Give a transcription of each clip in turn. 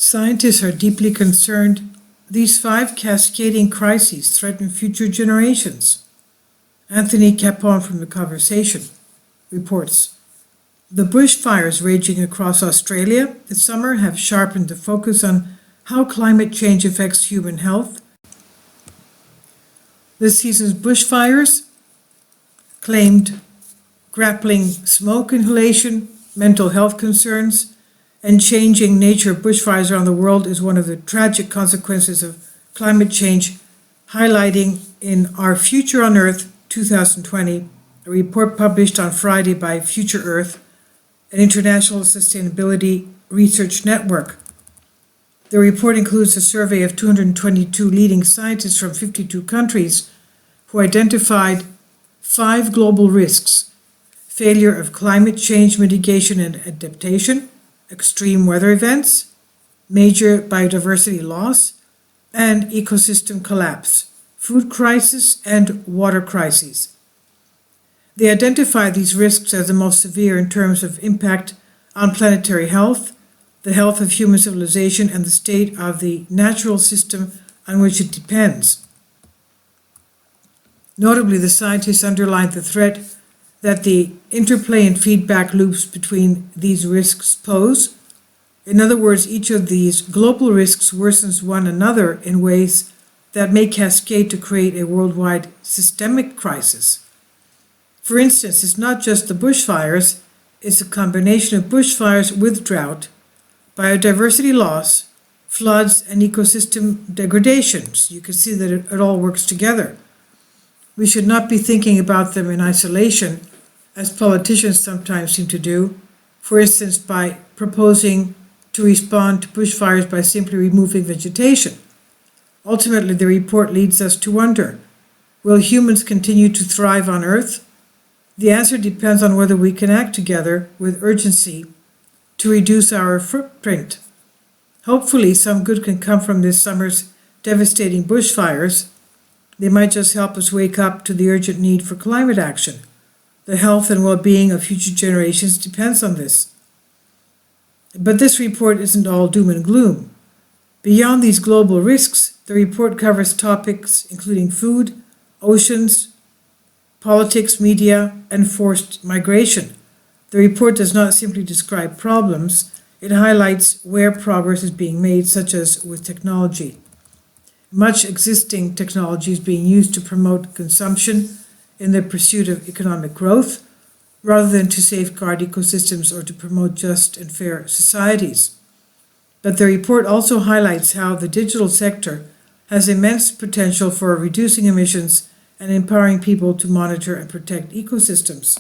Scientists are deeply concerned these 5 cascading crises threaten future generations. Anthony Capon from The Conversation reports, the bushfires raging across Australia this summer have sharpened the focus on how climate change affects human health. This season's bushfires claimed grappling smoke inhalation, mental health concerns, and changing nature of bushfires around the world is one of the tragic consequences of climate change, highlighting in Our Future on Earth 2020, a report published on Friday by Future Earth, an international sustainability research network. The report includes a survey of 222 leading scientists from 52 countries who identified 5 global risks: failure of climate change mitigation and adaptation, extreme weather events, major biodiversity loss, and ecosystem collapse, food crisis, and water crises. They identify these risks as the most severe in terms of impact on planetary health, the health of human civilization, and the state of the natural system on which it depends. Notably, the scientists underlined the threat that the interplay and feedback loops between these risks pose. In other words, each of these global risks worsens one another in ways that may cascade to create a worldwide systemic crisis. For instance, it's not just the bushfires, it's a combination of bushfires with drought, biodiversity loss, floods, and ecosystem degradations. You can see that it all works together. We should not be thinking about them in isolation, as politicians sometimes seem to do, for instance by proposing to respond to bushfires by simply removing vegetation. Ultimately, the report leads us to wonder, will humans continue to thrive on Earth? The answer depends on whether we can act together with urgency to reduce our footprint. Hopefully, some good can come from this summer's devastating bushfires. They might just help us wake up to the urgent need for climate action. The health and well-being of future generations depends on this. But this report isn't all doom and gloom. Beyond these global risks, the report covers topics including food, oceans, politics, media, and forced migration. The report does not simply describe problems, it highlights where progress is being made, such as with technology. Much existing technology is being used to promote consumption in the pursuit of economic growth, rather than to safeguard ecosystems or to promote just and fair societies. But the report also highlights how the digital sector has immense potential for reducing emissions and empowering people to monitor and protect ecosystems.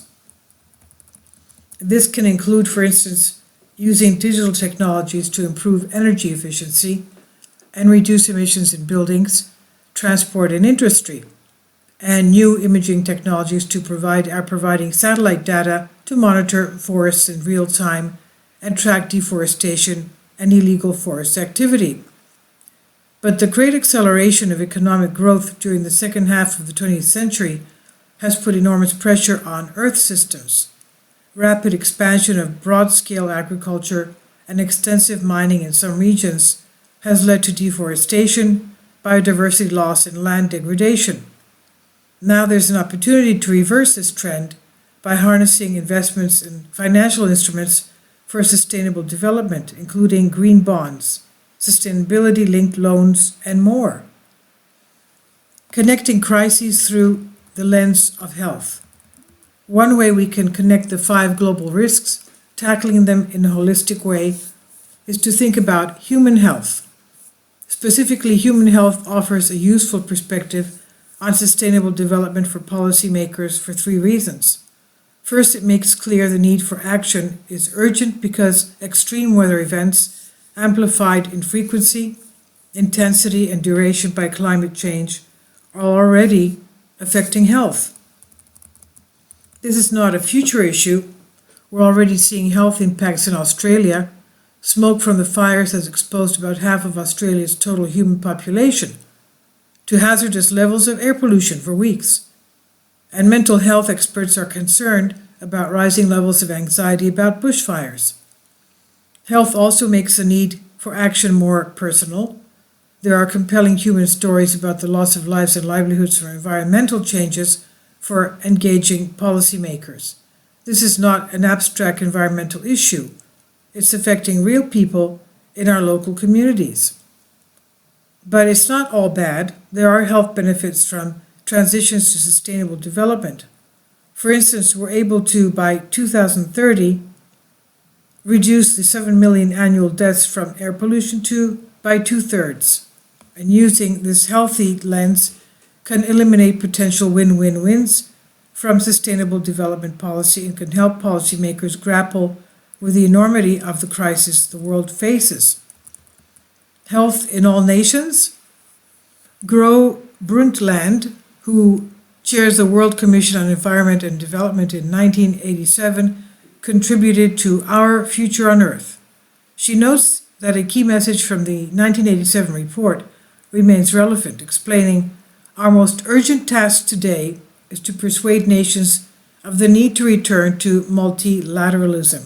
This can include, for instance, using digital technologies to improve energy efficiency and reduce emissions in buildings, transport, and industry, and new imaging technologies are providing satellite data to monitor forests in real time and track deforestation and illegal forest activity. But the great acceleration of economic growth during the second half of the 20th century has put enormous pressure on Earth systems. Rapid expansion of broad-scale agriculture and extensive mining in some regions has led to deforestation, biodiversity loss, and land degradation. Now there's an opportunity to reverse this trend by harnessing investments in financial instruments for sustainable development, including green bonds, sustainability-linked loans, and more. Connecting crises through the lens of health. One way we can connect the 5 global risks, tackling them in a holistic way, is to think about human health. Specifically, human health offers a useful perspective on sustainable development for policymakers for 3 reasons. First, it makes clear the need for action is urgent because extreme weather events, amplified in frequency, intensity, and duration by climate change, are already affecting health. This is not a future issue. We're already seeing health impacts in Australia. Smoke from the fires has exposed about half of Australia's total human population to hazardous levels of air pollution for weeks. And mental health experts are concerned about rising levels of anxiety about bushfires. Health also makes the need for action more personal. There are compelling human stories about the loss of lives and livelihoods from environmental changes for engaging policymakers. This is not an abstract environmental issue. It's affecting real people in our local communities. But it's not all bad. There are health benefits from transitions to sustainable development. For instance, we're able to, by 2030, reduce the 7 million annual deaths from air pollution by 2/3. And using this healthy lens can eliminate potential win-win-wins from sustainable development policy and can help policymakers grapple with the enormity of the crisis the world faces. Health in all nations. Gro Brundtland, who chairs the World Commission on Environment and Development in 1987, contributed to Our Future on Earth. She notes that a key message from the 1987 report remains relevant, explaining, "Our most urgent task today is to persuade nations of the need to return to multilateralism."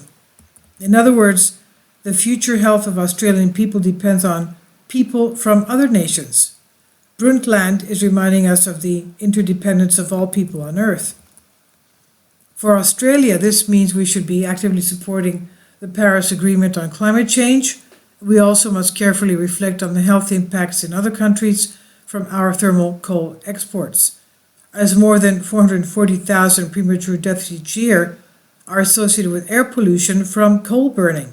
In other words, the future health of Australian people depends on people from other nations. Brundtland is reminding us of the interdependence of all people on Earth. For Australia, this means we should be actively supporting the Paris Agreement on climate change. We also must carefully reflect on the health impacts in other countries from our thermal coal exports, as more than 440,000 premature deaths each year are associated with air pollution from coal burning.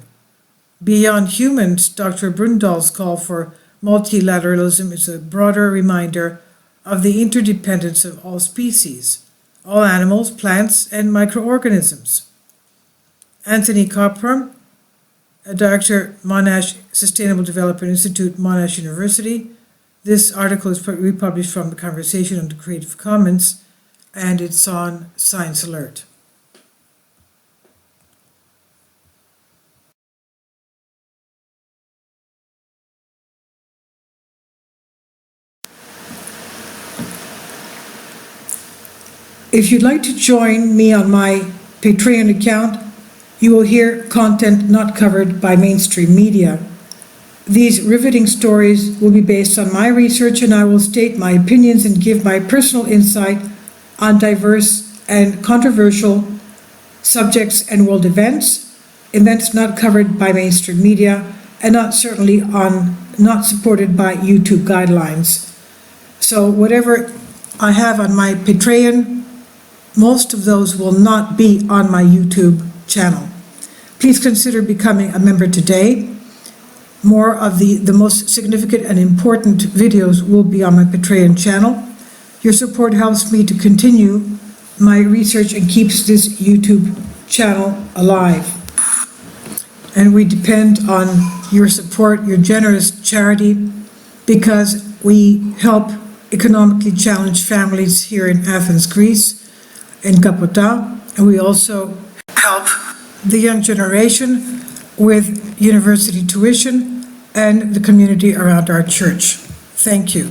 Beyond humans, Dr. Brundtland's call for multilateralism is a broader reminder of the interdependence of all species, all animals, plants, and microorganisms. Anthony Copram, Director, Monash Sustainable Development Institute, Monash University. This article is republished from the Conversation on the Creative Commons, and it's on Science Alert. If you'd like to join me on my Patreon account, you will hear content not covered by mainstream media. These riveting stories will be based on my research, and I will state my opinions and give my personal insight on diverse and controversial subjects and world events not covered by mainstream media, and not supported by YouTube guidelines. So whatever I have on my Patreon, most of those will not be on my YouTube channel. Please consider becoming a member today. More of the most significant and important videos will be on my Patreon channel. Your support helps me to continue my research and keeps this YouTube channel alive. And we depend on your support, your generous charity, because we help economically challenged families here in Athens, Greece, in Kapota, and we also help the young generation with university tuition and the community around our church. Thank you.